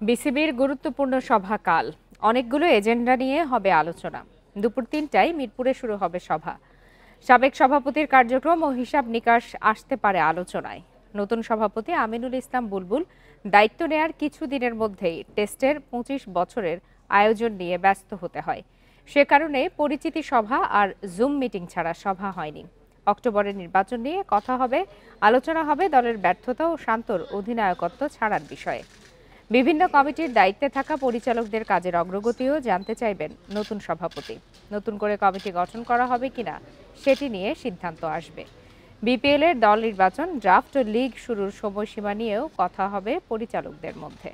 বিসিবির গুরুত্বপূর্ণ সভা কাল। অনেকগুলো এজেন্ডা নিয়ে হবে আলোচনা। দুপুর ৩টায় মিরপুরে শুরু হবে সভা। সাবেক সভাপতির কার্যক্রম ও হিসাব নিকাশ আসতে পারে আলোচনায়। নতুন সভাপতি আমিনুল ইসলাম বুলবুল দায়িত্ব নেয়ার কিছুদিনের মধ্যেই টেস্টের ২৫ বছরের আয়োজন নিয়ে ব্যস্ত হতে হয়। সে কারণে পরিচিতি সভা আর জুম মিটিং ছাড়া সভা হয়নি। অক্টোবরের নির্বাচন নিয়ে কথা হবে, আলোচনা হবে দলের ব্যর্থতা ও শান্তর অধিনায়কত্ব ছাড়ার বিষয়ে। বিভিন্ন কমিটির দায়িত্বে থাকা পরিচালকদের কাজের অগ্রগতিও জানতে চাইবেন নতুন সভাপতি। নতুন করে কমিটি গঠন করা হবে কিনা সেটি নিয়ে সিদ্ধান্ত আসবে। বিপিএল এর দল নির্বাচন, ড্রাফট ও লিগ শুরুর সময়সীমা নিয়েও কথা হবে পরিচালকদের মধ্যে।